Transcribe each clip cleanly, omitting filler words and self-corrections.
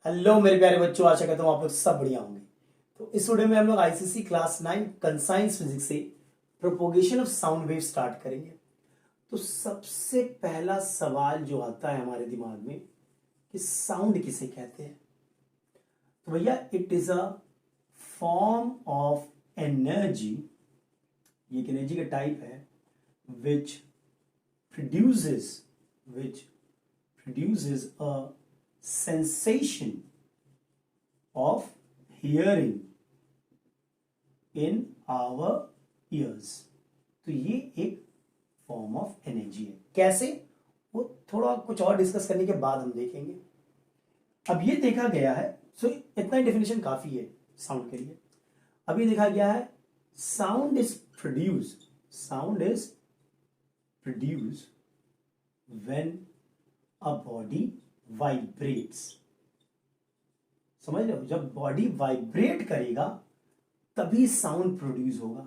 Hello मेरे प्यारे बच्चों, आशा करता हूँ आप लोग सब बढ़िया होंगे। तो इस वीडियो में हम लोग आईसीसी क्लास 9 कंसाइंस फिजिक्स से propagation of sound wave start करेंगे। तो सबसे पहला सवाल जो आता है हमारे दिमाग में कि साउंड किसे कहते हैं। तो भैया it is a form of energy, ये एक एनर्जी का टाइप है which produces which produces a sensation of hearing in our ears। तो ये एक फॉर्म ऑफ एनर्जी है। कैसे, वो थोड़ा कुछ और डिस्कस करने के बाद हम देखेंगे। अब ये देखा गया है, सो इतना ही डेफिनेशन काफी है साउंड के लिए। अब ये देखा गया है sound is produce when a body vibrates. समझ लो, जब बॉडी वाइब्रेट करेगा तभी साउंड प्रोड्यूस होगा।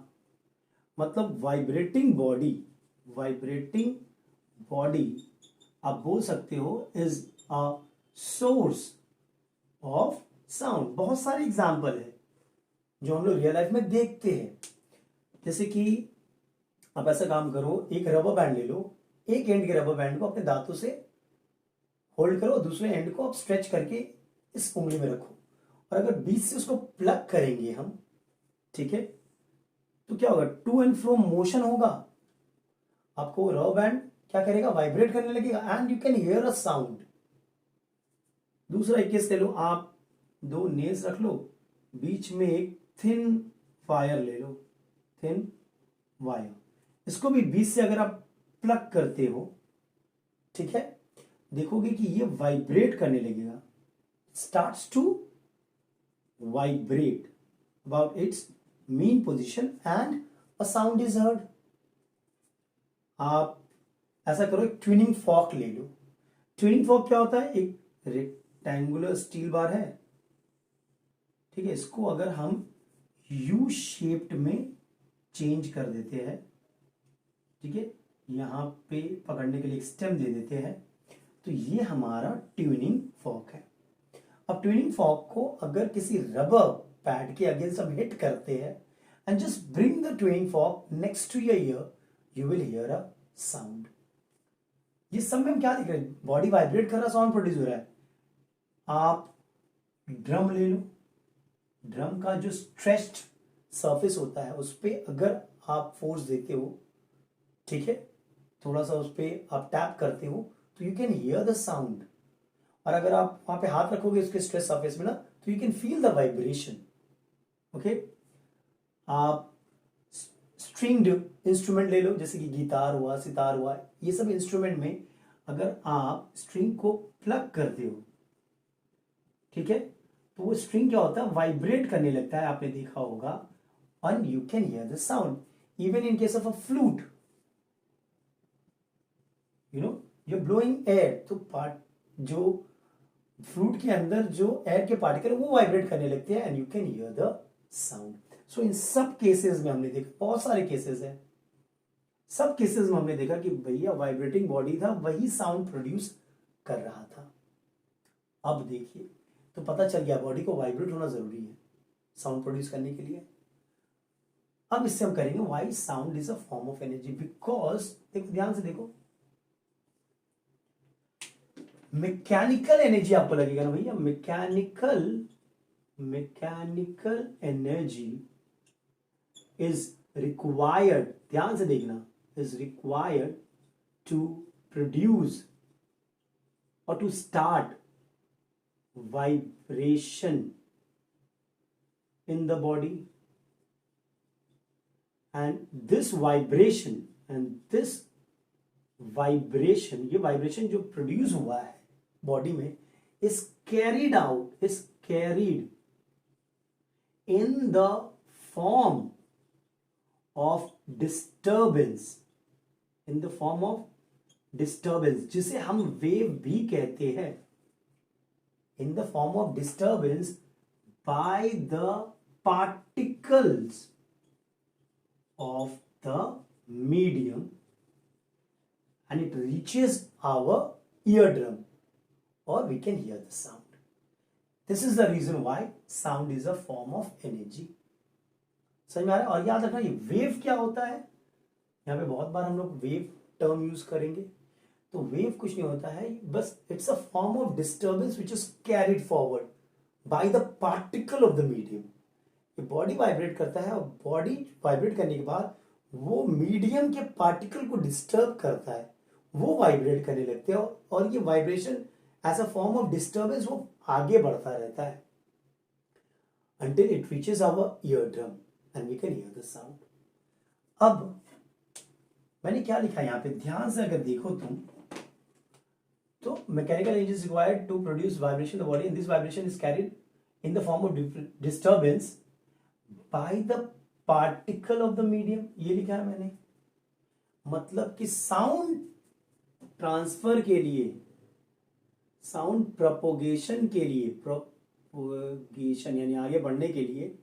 मतलब वाइब्रेटिंग बॉडी आप बोल सकते हो is a source of sound. बहुत सारे एग्जाम्पल है जो हम लोग रियल लाइफ में देखते हैं। जैसे कि आप ऐसा काम करो, एक रबर बैंड ले लो, एक एंड के रबर बैंड को अपने दांतों से होल्ड करो, दूसरे एंड को आप स्ट्रेच करके इस उंगली में रखो, और अगर बीच से उसको प्लग करेंगे हम, ठीक है, तो क्या होगा, टू एंड फ्रो मोशन होगा। आपको रबर बैंड क्या करेगा, वाइब्रेट करने लगेगा and you can here a sound. दूसरा एक केस ले लो, आप दो नेल्स रख लो, बीच में एक थिन वायर ले लो, थिन वायर, इसको भी बीच से अगर आप प्लग करते हो, ठीक है, देखोगे कि ये वाइब्रेट करने लगेगा, starts to vibrate about its mean position and a sound is heard. आप ऐसा करो, एक ट्विनिंग फॉर्क ले लो। ट्विनिंग फॉर्क क्या होता है, एक रेक्टेंगुलर स्टील बार है, ठीक है, इसको अगर हम यू शेप्ड में चेंज कर देते हैं, ठीक है, यहां पे पकड़ने के लिए एक स्टेम दे देते हैं, तो ये हमारा ट्यूनिंग फॉर्क है। अब ट्यूनिंग फॉर्क को अगर किसी रबर पैड के अगेंस्ट हम हिट करते हैं and just bring the tuning fork next to your ear, you will hear a sound. ये सब में हम क्या देख रहे हैं, बॉडी वाइब्रेट कर रहा, साउंड प्रोड्यूस हो रहा है। आप ड्रम ले लो, ड्रम का जो स्ट्रेच्ड सरफेस होता है उस पर अगर आप फोर्स देते हो, ठीक है, थोड़ा सा उस पर आप टैप करते हो, तो you can hear the sound. और अगर आप वहां पे हाथ रखोगे उसके स्ट्रेस सरफेस में ना, तो you can feel the vibration. Okay, आप स्ट्रिंग्ड इंस्ट्रूमेंट ले लो, जैसे कि गिटार हुआ, सितार हुआ, ये सब इंस्ट्रूमेंट में अगर आप स्ट्रिंग को प्लग करते हो, ठीक है, तो वो स्ट्रिंग क्या होता है, वाइब्रेट करने लगता है, आपने देखा होगा, and you can hear the sound. Even in case of a flute, you know, you blowing air, तो पार्ट जो फ्लूट के अंदर जो एयर के पार्टिकल वो वाइब्रेट करने लगते हैं and you can hear the sound. So इन सब केसेस में हमने देखा, बहुत सारे केसेस हैं, सब केसेस में हमने देखा कि भैया वाइब्रेटिंग बॉडी था, वही साउंड प्रोड्यूस कर रहा था। अब देखिए, तो पता चल गया बॉडी को वाइब्रेट होना जरूरी है साउंड प्रोड्यूस करने के लिए। अब इससे हम करेंगे why sound is a form of energy, because देखो, ध्यान से देखो, मैकेनिकल एनर्जी आपको लगेगा ना भैया, मैकेनिकल एनर्जी इज रिक्वायर्ड, ध्यान से देखना, इज रिक्वायर्ड टू प्रोड्यूस और to start vibration in the body, and this vibration, ये वाइब्रेशन जो प्रोड्यूस हुआ है बॉडी में, is carried in the form of disturbance, जिसे हम वेव भी कहते हैं, in the form of disturbance by the particles of the medium, and it reaches our eardrum or we can hear the sound. This is the reason why sound is a form of energy. समझ में आ रहा है? और याद रखना ये wave क्या होता है, यहाँ पे बहुत बार हम लोग वेव टर्म यूज करेंगे। तो वेव कुछ नहीं होता है, बस it's a form of disturbance which is carried forward bye the particle of the medium. ये बॉडी वाइब्रेट करता है और बॉडी वाइब्रेट करने के बाद वो मीडियम के पार्टिकल को डिस्टर्ब करता है, वो वाइब्रेट करने लगते हैं और ये vibration as a form of disturbance वो आगे बढ़ता रहता है until it reaches our eardrum and we can hear the sound. अब मैंने क्या लिखा है यहाँ पे, ध्यान से अगर देखो तुम तो mechanical energy is required to produce vibration the body and this vibration is carried in the form of disturbance by the particle of the medium. ये लिखा है मैंने, मतलब कि साउंड ट्रांसफर के लिए, साउंड प्रोपोगेशन के लिए, प्रोपोगेशन यानी आगे बढ़ने के लिए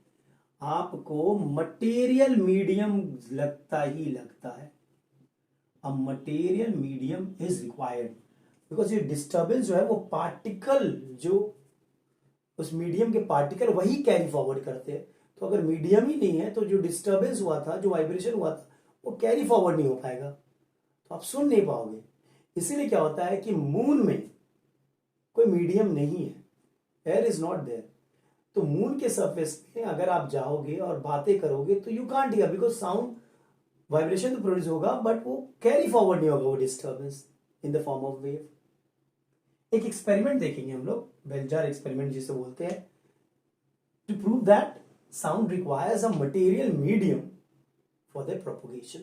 आपको मटेरियल मीडियम लगता ही लगता है। अ material medium is required because ये डिस्टर्बेंस जो है वो पार्टिकल, जो उस मीडियम के पार्टिकल वही कैरी फॉरवर्ड करते हैं। तो अगर मीडियम ही नहीं है तो जो डिस्टर्बेंस हुआ था, जो वाइब्रेशन हुआ था, वो कैरी फॉरवर्ड नहीं हो पाएगा, तो आप सुन नहीं पाओगे। इसीलिए क्या होता है कि मून में कोई मीडियम नहीं है, एयर इज नॉट देयर। तो मून के सरफेस पे अगर आप जाओगे और बातें करोगे तो you can't hear because sound vibration तो प्रोड्यूस होगा बट वो कैरी फॉरवर्ड नहीं होगा, वो disturbance in the form of wave. एक एक्सपेरिमेंट देखेंगे हम लोग, बेलजार एक्सपेरिमेंट जिसे बोलते हैं, to prove that sound requires a material medium for the propagation.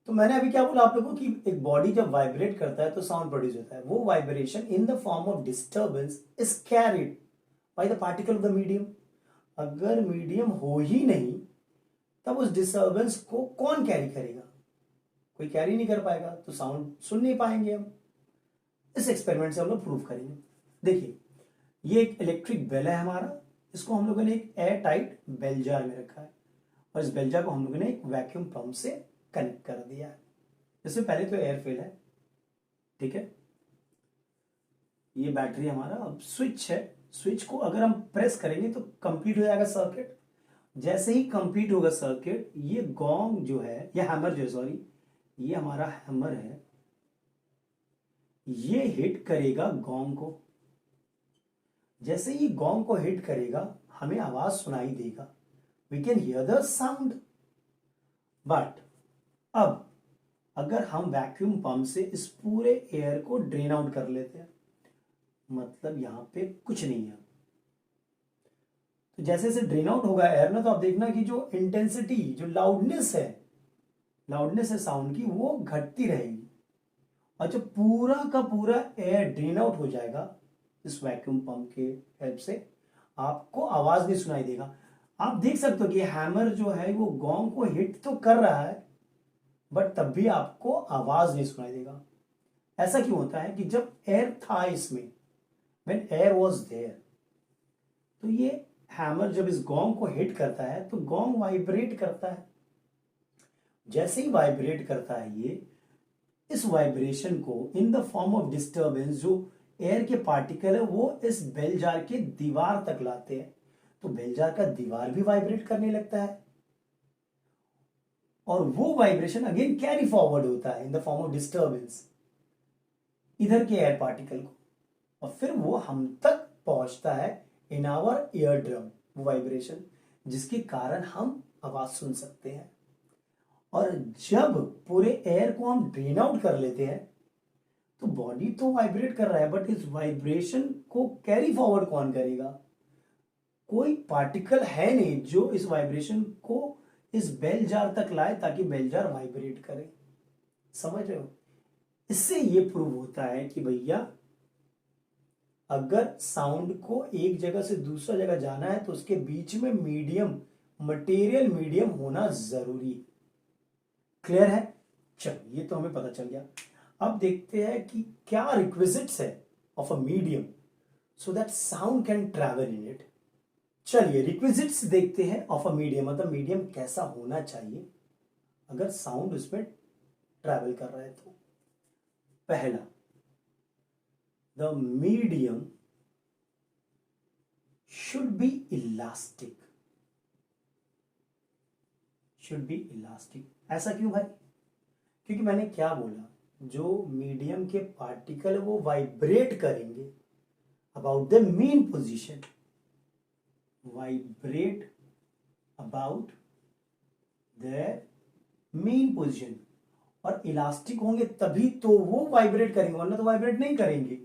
तो मैंने अभी क्या बोला आप लोगों की, एक बॉडी जब वाइब्रेट करता है तो साउंड प्रोड्यूस होता है, वो vibration in the form of disturbance is carried by the particle of the medium. अगर मीडियम हो ही नहीं तब उस डिस्टर्बेंस को कौन कैरी करेगा, कोई कैरी नहीं कर पाएगा, तो साउंड सुन नहीं पाएंगे हम। इस एक्सपेरिमेंट से हम लोग प्रूव करेंगे। देखिए ये एक इलेक्ट्रिक बेल है हमारा, इसको हम लोगों ने एक एयर टाइट बेल जार में रखा है और इस बेल जार को हम लोगों ने एक वैक्यूम पंप से कनेक्ट कर दिया है। इससे पहले तो एयर फिल है, ठीक है। ये बैटरी हमारा, अब स्विच है, स्विच को अगर हम प्रेस करेंगे तो कंप्लीट हो जाएगा सर्किट। जैसे ही कंप्लीट होगा सर्किट, ये गोंग जो है, ये हैमर जो है, सॉरी ये हमारा हैमर है, ये हिट करेगा गोंग को। जैसे ही गोंग को हिट करेगा हमें आवाज सुनाई देगा, we can hear the sound. But अब अगर हम वैक्यूम पंप से इस पूरे एयर को ड्रेन आउट कर लेते हैं, मतलब यहां पे कुछ नहीं है, तो जैसे जैसे ड्रेन आउट होगा एयर ना, तो आप देखना कि जो इंटेंसिटी, जो लाउडनेस है साउंड की, वो घटती रहेगी। और जब पूरा का पूरा एयर ड्रेन आउट हो जाएगा इस वैक्यूम पंप के हेल्प से, आपको आवाज नहीं सुनाई देगा। आप देख सकते हो कि हैमर जो है वो गोंग को हिट तो कर रहा है बट तब भी आपको आवाज नहीं सुनाई देगा। ऐसा क्यों होता है कि जब एयर था इसमें, व्हेन एयर वाज देयर, तो ये हैमर जब इस गोंग को हिट करता है तो गोंग वाइब्रेट करता है। जैसे ही वाइब्रेट करता है ये, इस वाइब्रेशन को इन द फॉर्म ऑफ डिस्टर्बेंस जो एयर के पार्टिकल है वो इस बेल जार के दीवार तक लाते हैं, तो बेल जार का दीवार भी वाइब्रेट करने लगता है और वो वाइब्रेशन अगेन कैरी फॉरवर्ड होता है in the form of disturbance इधर के एयर पार्टिकल को, और फिर वो हम तक पहुंचता है इन आवर ईयर ड्रम, वो वाइब्रेशन जिसके कारण हम आवाज सुन सकते हैं। और जब पूरे एयर को हम ड्रेन आउट कर लेते हैं तो बॉडी तो वाइब्रेट कर रहा है बट इस वाइब्रेशन को कैरी फॉरवर्ड कौन करेगा, कोई पार्टिकल है नहीं जो इस वाइब्रेशन को इस बेल जार तक लाए ताकि बेल जार वाइब्रेट करे। समझ रहे हो? इससे ये प्रूव होता है कि भैया अगर साउंड को एक जगह से दूसरा जगह जाना है तो उसके बीच में मीडियम, मटेरियल मीडियम होना जरूरी। क्लियर है? चलो ये तो हमें पता चल गया। अब देखते हैं कि क्या रिक्विजिट्स है of a medium so that sound can travel in it. चलिए रिक्विजिट्स देखते हैं ऑफ अ मीडियम, मतलब मीडियम कैसा होना चाहिए अगर साउंड उसमें ट्रैवल कर रहा है तो। पहला, the medium should be elastic, should be elastic. ऐसा क्यों भाई? क्योंकि मैंने क्या बोला, जो मीडियम के पार्टिकल वो वाइब्रेट करेंगे about the mean position, vibrate about the mean position, और इलास्टिक होंगे तभी तो वो वाइब्रेट करेंगे, वरना तो वाइब्रेट नहीं करेंगे,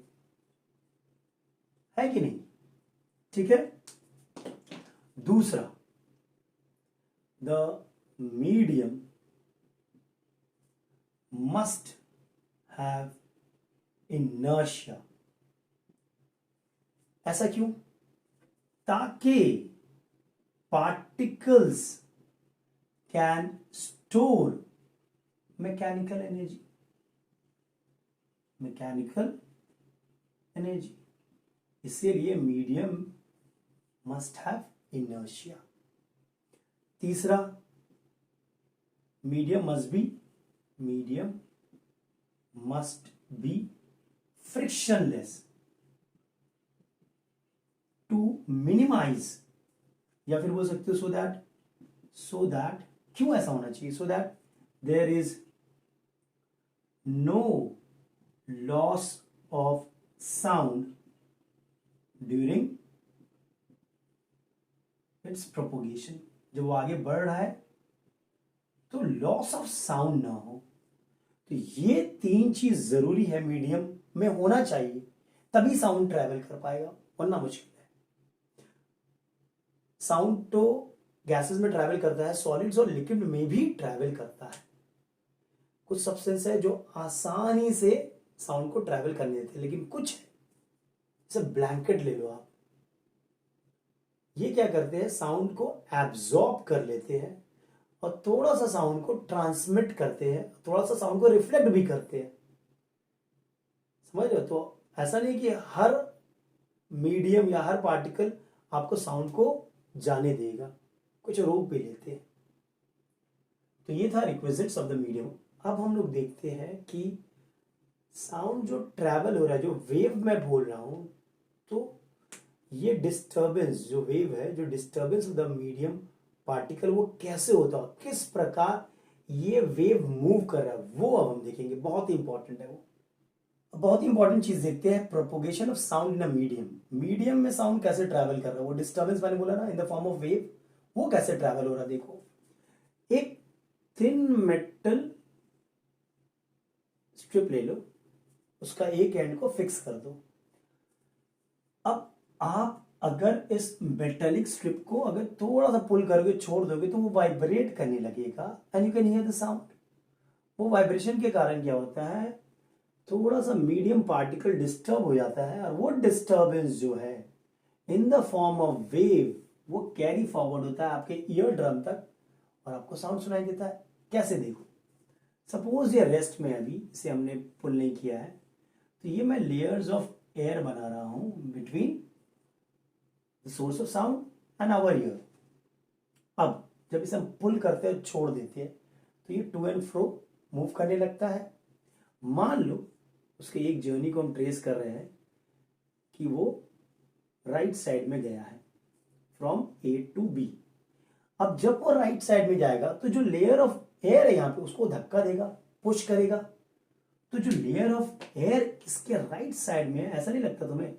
है कि नहीं? ठीक है। दूसरा, the medium must have inertia. ऐसा क्यों? ताकि particles can store mechanical energy, mechanical energy, इसीलिए मीडियम मस्ट हैव इनर्शिया। तीसरा, medium must be frictionless to minimise, या फिर बोल सकते हो सो दैट क्यों ऐसा होना चाहिए? So that there is no loss of sound during its propagation. जब वो आगे बढ़ रहा है तो लॉस ऑफ साउंड ना हो। तो ये तीन चीज जरूरी है, मीडियम में होना चाहिए, तभी साउंड ट्रैवल कर पाएगा, वरना मुश्किल है। साउंड तो गैसेस में ट्रैवल करता है, सॉलिड्स और लिक्विड में भी ट्रैवल करता है। कुछ सब्सटेंस है जो आसानी से साउंड को ट्रैवल करने देते हैं, लेकिन कुछ है, जैसे ब्लैंकेट ले लो आप, ये क्या करते हैं, साउंड को एब्जॉर्ब कर लेते हैं और थोड़ा सा साउंड को ट्रांसमिट करते हैं, थोड़ा सा साउंड को रिफ्लेक्ट भी करते हैं। समझ रहे हो? तो ऐसा नहीं कि हर मीडियम या हर पार्टिकल आपको साउंड को जाने देगा, कुछ रोक भी लेते हैं। तो ये था रिक्विजिट्स ऑफ द मीडियम। अब हम लोग देखते हैं कि साउंड जो ट्रैवल हो रहा है, जो वेव मैं बोल रहा हूं, तो ये डिस्टर्बेंस जो वेव है, जो disturbance of the medium particle, वो कैसे होता है, किस प्रकार ये वेव मूव कर रहा है, वो अब हम देखेंगे। बहुत ही इंपॉर्टेंट है वो। बहुत ही इंपॉर्टेंट चीज देखते हैं, propagation of sound in a medium. Medium में साउंड कैसे ट्रैवल कर रहा है, वो डिस्टर्बेंस मैंने बोला ना इन द फॉर्म ऑफ वेव, वो कैसे ट्रैवल हो रहा है। देखो, एक थिन मेटल स्ट्रिप ले लो, उसका एक एंड को फिक्स कर दो। अब आप अगर इस मेटेलिक स्ट्रिप को अगर थोड़ा सा पुल करोगे, छोड़ दोगे, तो वो वाइब्रेट करने लगेगा and you can hear the sound. वो वाइब्रेशन के कारण क्या होता है, थोड़ा सा मीडियम पार्टिकल डिस्टर्ब हो जाता है, और वो डिस्टर्बेंस जो है in the form of wave, वो कैरी फॉरवर्ड होता है आपके ईयर ड्रम तक और आपको साउंड सुनाई देता है। कैसे? देखो, सपोज ये रेस्ट में, अभी इसे हमने पुल नहीं किया है, तो ये मैं लेयर्स ऑफ एयर बना रहा हूं between the source of sound and our ear. अब जब इसे हम पुल करते हैं, छोड़ देते हैं, तो ये टू एंड फ्रो मूव करने लगता है। मान लो उसके एक जर्नी को हम ट्रेस कर रहे हैं कि वो राइट साइड में गया है, फ्रॉम ए टू बी। अब जब वो राइट साइड में जाएगा, तो जो लेयर ऑफ एयर है यहां पे, उसको धक्का देगा, पुश करेगा। तो जो लेयर ऑफ एयर इसके राइट साइड में है, ऐसा नहीं लगता तुम्हें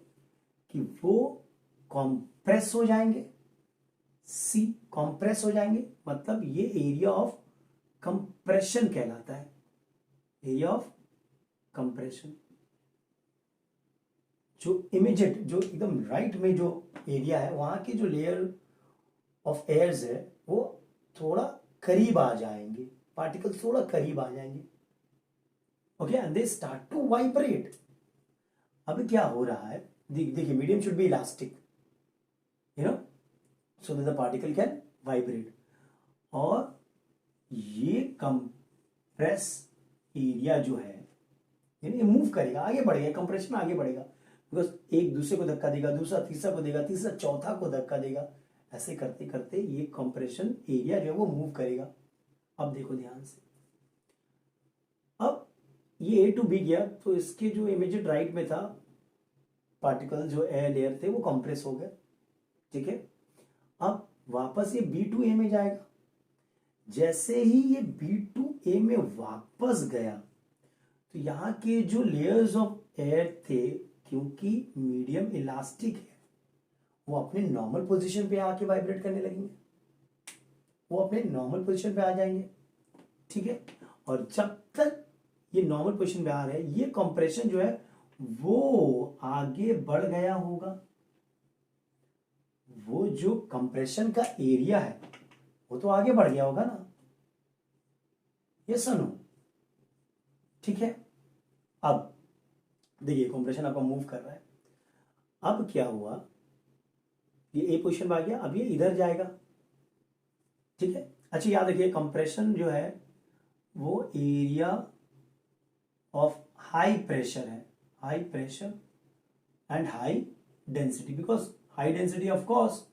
कि वो कॉम्प्रेस हो जाएंगे? सी, कॉम्प्रेस हो जाएंगे, मतलब ये एरिया ऑफ कंप्रेशन कहलाता है, एरिया ऑफ कंप्रेशन। जो इमीडिएट, जो एकदम राइट में जो एरिया है, वहां की जो लेयर ऑफ एयर्स है, वो थोड़ा करीब आ जाएंगे, पार्टिकल थोड़ा करीब आ जाएंगे, okay, and they start to vibrate. अब क्या हो रहा है, देखिए, medium should be elastic, you know, so that the particle can vibrate, और ये कंप्रेस एरिया जो है, यानी मूव करेगा, आगे बढ़ेगा, कंप्रेशन आगे बढ़ेगा, बिकॉज एक दूसरे को धक्का देगा, दूसरा तीसरा को देगा, तीसरा चौथा को धक्का देगा, ऐसे करते करते ये कंप्रेशन एरिया जो है वो मूव करेगा। अब देखो ध्यान से, अब ये ए टू बी गया, तो इसके जो इमीडिएट राइट में था पार्टिकल, जो एयर लेयर थे, वो कंप्रेस हो गए, ठीक है। अब वापस ये B2A में जाएगा। जैसे ही ये B2A में वापस गया तो यहां के जो लेयर्स ऑफ एयर थे, क्योंकि मीडियम इलास्टिक है, वो अपने नॉर्मल पोजीशन पे आके वाइब्रेट करने लगेंगे, वो अपने नॉर्मल पोजीशन पे आ जाएंगे, ठीक है। और जब तक ये नॉर्मल पोजीशन पे आ रहे हैं, ये कंप्रेशन जो है वो आगे बढ़ गया होगा। वो जो कंप्रेशन का एरिया है वो तो आगे बढ़ गया होगा ना, ये सुनो, ठीक है। अब देखिए कंप्रेशन आपका मूव कर रहा है। अब क्या हुआ, ये ए पोजीशन में आ गया, अब ये इधर जाएगा, ठीक है। अच्छा याद रखिए कंप्रेशन जो है वो एरिया ऑफ हाई प्रेशर है, high pressure and high density, because high density of course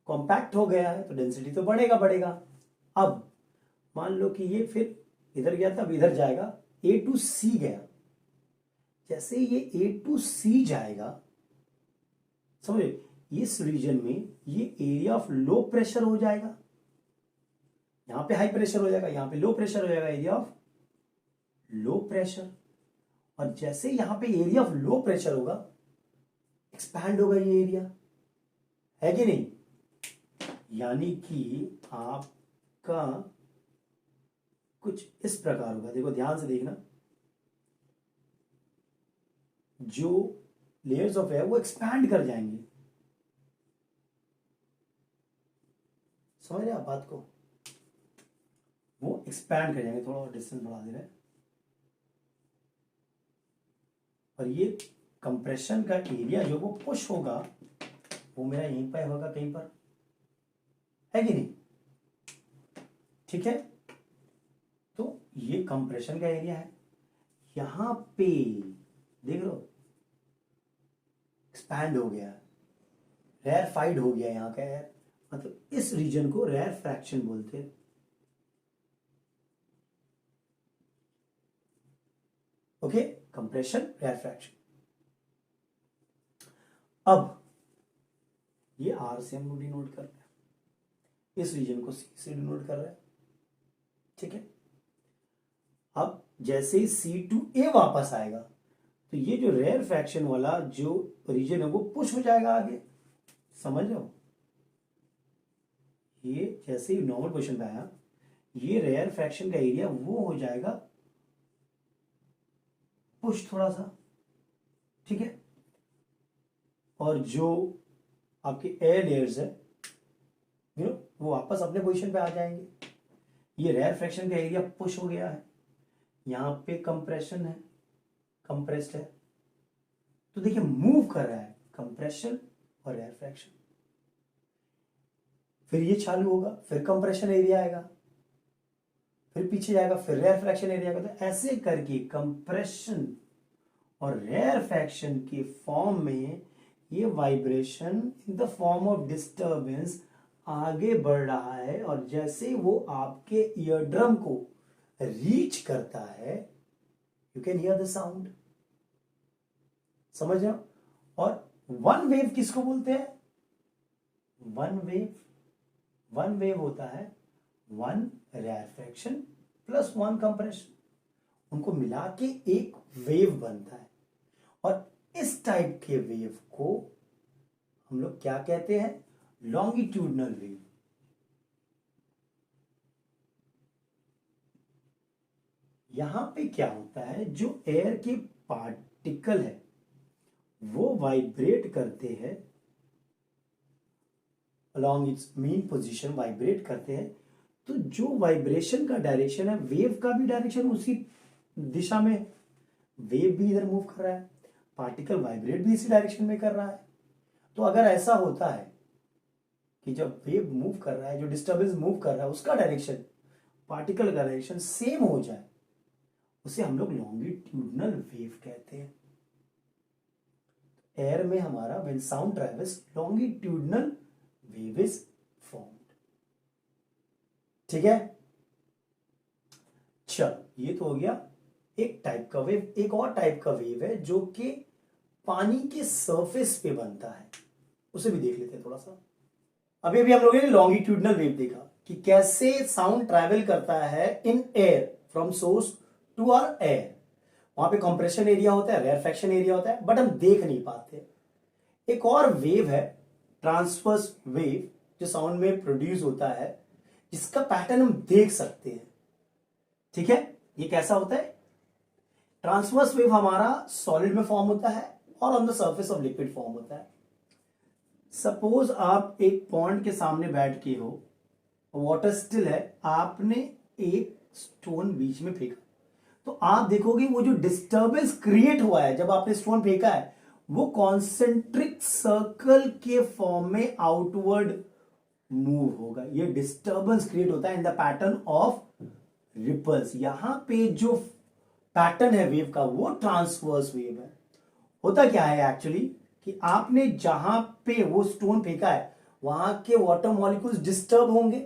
compact हो गया है तो डेंसिटी तो बढ़ेगा बढ़ेगा। अब मान लो कि ये फिर इधर गया था, अब इधर जाएगा, A to C गया। जैसे ये A to C जाएगा, समझे, इस रीजन में ये एरिया ऑफ लो प्रेशर हो जाएगा, यहां पे हाई प्रेशर हो जाएगा, यहां पे लो प्रेशर हो जाएगा, एरिया ऑफ लो प्रेशर। और जैसे यहां पे एरिया ऑफ लो प्रेशर होगा, एक्सपैंड होगा ये एरिया, है कि नहीं। यानी कि आपका कुछ इस प्रकार होगा, देखो ध्यान से देखना, जो लेयर्स ऑफ एयर वो एक्सपैंड कर जाएंगे, समझ रहे आप बात को, वो एक्सपैंड कर जाएंगे, थोड़ा डिस्टेंस बढ़ा दे रहे हैं। और ये कंप्रेशन का एरिया जो वो पुश होगा वो मेरा यहीं पर होगा कहीं पर, है कि नहीं, ठीक है। तो ये कंप्रेशन का एरिया है, यहां पे देख लो एक्सपैंड हो गया, रेयरफाइड हो गया यहां का एयर, मतलब इस रीजन को रेयर फ्रैक्शन बोलते हैं। Okay, compression rarefaction. अब ये आर से हम डिनोट कर रहे हैं, इस रीजन को सी से डिनोट कर रहे हैं, ठीक है। अब जैसे ही C2A वापस आएगा तो ये जो रेयर फ्रैक्शन वाला जो रीजन है वो पुश हो जाएगा आगे, समझ लो। ये जैसे ही नॉर्मल पोजीशन पे आया, ये रेयर फ्रैक्शन का एरिया वो हो जाएगा पुश थोड़ा सा, ठीक है। और जो आपके एयर लेयर्स है वो वापस अपने पोजीशन पे आ जाएंगे। ये रेयर फ्रैक्शन का एरिया पुश हो गया है, यहां पे कंप्रेशन है, कंप्रेस्ड है, तो देखिए मूव कर रहा है कंप्रेशन और रेयर फ्रैक्शन। फिर ये चालू होगा, फिर कंप्रेशन एरिया आएगा, फिर पीछे जाएगा, फिर रेयर फ्रैक्शन एरिया आएगा। तो ऐसे करके कंप्रेशन और रेयर फ्रैक्शन के फॉर्म में ये vibration in the form of disturbance आगे बढ़ रहा है। और जैसे वो आपके ईयरड्रम को रीच करता है, you can hear the sound, समझ रहे हो। और वन वेव किसको बोलते हैं, वन वेव होता है one rear fraction plus one compression, उनको मिला के एक वेव बनता है। और इस टाइप के वेव को हम लोग क्या कहते हैं, लॉन्गिट्यूडनल वेव। यहां पे क्या होता है, जो एयर के पार्टिकल है वो वाइब्रेट करते हैं along its mean position, vibrate करते हैं। तो जो वाइब्रेशन का डायरेक्शन है, वेव का भी डायरेक्शन उसी दिशा में, वेव भी इधर मूव कर रहा है, पार्टिकल वाइब्रेट भी इसी डायरेक्शन में कर रहा है। तो अगर ऐसा होता है कि जब वेव मूव कर रहा है, जो डिस्टर्बेंस मूव कर रहा है उसका डायरेक्शन पार्टिकल का डायरेक्शन सेम हो जाए, उसे हम लोग लॉन्गिट्यूडनल वेव कहते हैं। एयर में हमारा when sound travels longitudinal wave is formed, ठीक है। चल ये तो हो गया एक टाइप का वेव। एक और टाइप का वेव है जो कि पानी के सरफेस पे बनता है, उसे भी देख लेते हैं थोड़ा सा। अभी अभी हम लोगों ने लॉन्गिट्यूडनल वेव देखा कि कैसे साउंड ट्रैवल करता है in air from source to our air. वहां पे कंप्रेशन एरिया होता है, रेयरफेक्शन एरिया होता है, बट हम देख नहीं पाते। एक और वेव है ट्रांसवर्स वेव, जो साउंड में प्रोड्यूस होता है, जिसका पैटर्न हम देख सकते हैं। ठीक है, ये कैसा होता है? ट्रांसवर्स वेव हमारा सॉलिड में फॉर्म होता है और on the surface of liquid form होता है। सपोज आप एक पॉन्ड के सामने बैठ के हो, वाटर स्टिल है, आपने एक स्टोन बीच में फेंका, तो आप देखोगे वो जो डिस्टर्बेंस क्रिएट हुआ है जब आपने स्टोन फेंका है, वो कॉन्सेंट्रिक सर्कल के फॉर्म में आउटवर्ड मूव होगा। ये डिस्टर्बेंस क्रिएट होता है in the pattern of ripples. यहां पे जो पैटर्न है वेव का वो ट्रांसवर्स वेव है। होता क्या है एक्चुअली कि आपने जहां पे वो स्टोन फेंका है वहां के वाटर मॉलिक्यूल्स डिस्टर्ब होंगे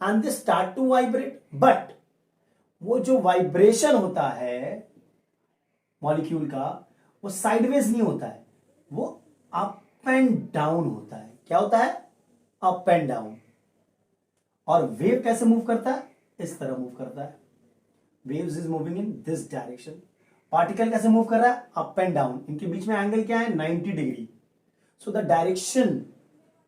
and they start to vibrate, but वो जो वाइब्रेशन होता है मॉलिक्यूल का वो साइडवेज नहीं होता है, वो अप एंड डाउन होता है। क्या होता है? Up and down. और वेव कैसे मूव करता है? इस तरह मूव करता है। Waves is moving in this direction. Particle कैसे मूव कर रहा है? Up and down. इनके बीच में एंगल क्या है? 90 degree. So the direction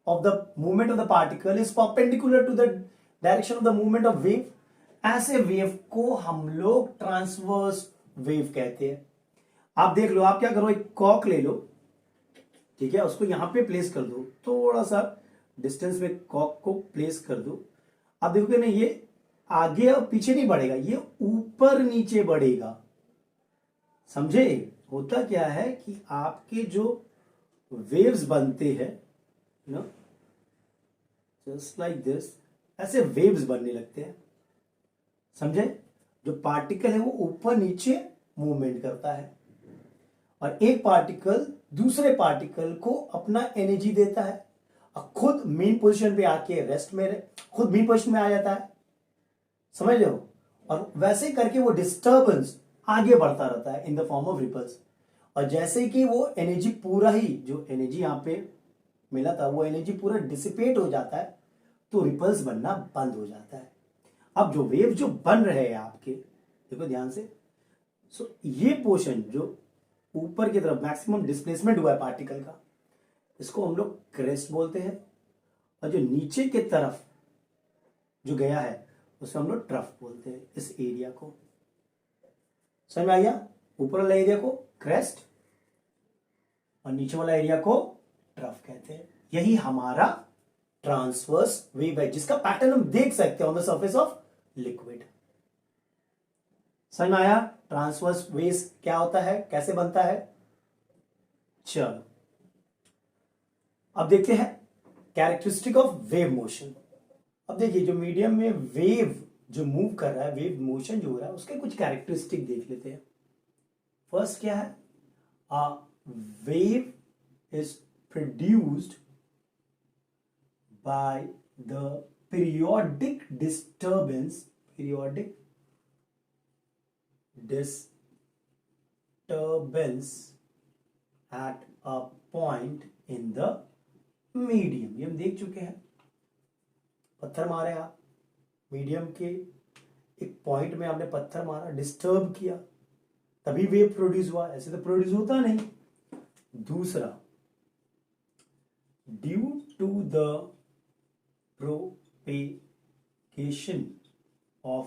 of the movement of the particle is perpendicular to the direction of the movement of wave. ऐसे wave को हम लोग ट्रांसवर्स वेव कहते हैं। आप देख लो, आप क्या करो, एक कॉक ले लो, ठीक है, उसको यहां पे प्लेस कर दो, थोड़ा सा डिस्टेंस में कॉक को प्लेस कर दो। आप देखोगे ना, ये आगे और पीछे नहीं बढ़ेगा, ये ऊपर नीचे बढ़ेगा। समझे? होता क्या है कि आपके जो वेव्स बनते हैं ना, जस्ट लाइक दिस, ऐसे वेव्स बनने लगते हैं। समझे? जो पार्टिकल है वो ऊपर नीचे मूवमेंट करता है और एक पार्टिकल दूसरे पार्टिकल को अपना एनर्जी देता है और खुद मेन पोजीशन पे आके रेस्ट में खुद मेन पोजीशन में आ जाता है। समझ रहे हो? और वैसे करके वो डिस्टर्बेंस आगे बढ़ता रहता है in the form of ripples. और जैसे कि वो एनर्जी पूरा ही, जो एनर्जी यहां पे मिला था, वो एनर्जी पूरा डिसिपेट हो जाता है, तो रिपल्स बनना बंद हो जाता है। अब जो वेव जो बन रहे हैं आपके, देखो ध्यान से, ये पोर्शन जो ऊपर की तरफ मैक्सिमम डिस्प्लेसमेंट हुआ है पार्टिकल का, इसको हम लोग क्रेस्ट बोलते हैं, और जो नीचे की तरफ जो गया है उसे हम लोग ट्रफ बोलते हैं। इस एरिया को समझ में आ गया? ऊपर वाला एरिया को क्रेस्ट और नीचे वाला एरिया को ट्रफ कहते हैं। यही हमारा ट्रांसवर्स वेव है, जिसका पैटर्न हम देख सकते हैं on the surface of liquid. समझ में आया ट्रांसवर्स वेव क्या होता है, कैसे बनता है? चलो अब देखते हैं कैरेक्टरिस्टिक ऑफ वेव मोशन। अब देखिए, जो मीडियम में वेव जो मूव कर रहा है, वेव मोशन जो हो रहा है, उसके कुछ कैरेक्टरिस्टिक देख लेते हैं। फर्स्ट क्या है? A wave is produced by the periodic disturbance at a point in the medium। ये हम देख चुके हैं। पत्थर मारे आप, मीडियम के एक पॉइंट में आपने पत्थर मारा, डिस्टर्ब किया, तभी वेव प्रोड्यूस हुआ, ऐसे तो प्रोड्यूस होता नहीं। दूसरा, due to the propagation of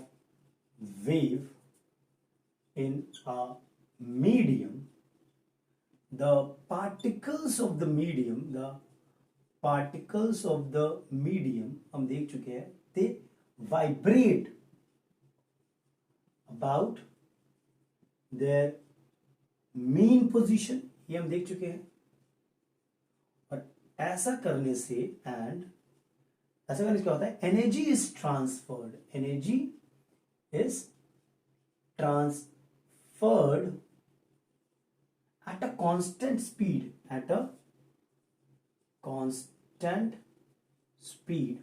wave in a medium, the particles of the medium हम देख चुके हैं, they vibrate about their mean position, ये हम देख चुके हैं। और ऐसा करने से क्या होता है? Energy is transferred at a constant speed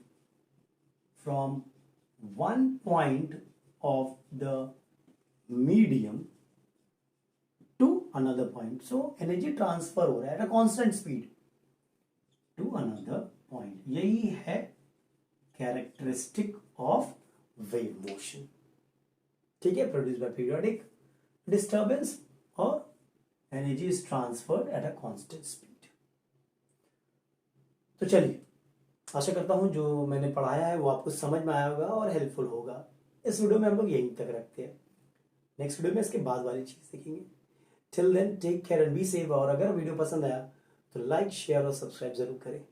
from one point of the medium to another point। so energy transfer हो रहा है at a constant speed। यही है कैरेक्टरिस्टिक ऑफ वेव मोशन। ठीक है, प्रोड्यूस बाय पीरियोडिक डिस्टर्बेंस और energy is transferred at a constant speed. तो चलिए, आशा करता हूं जो मैंने पढ़ाया है वो आपको समझ में आया होगा और हेल्पफुल होगा। इस वीडियो में हम लोग यहीं तक रखते हैं, नेक्स्ट वीडियो में इसके बाद वाली चीज देखेंगे। Till then take care and be safe. और अगर वीडियो पसंद आया तो लाइक, शेयर और सब्सक्राइब जरूर करें।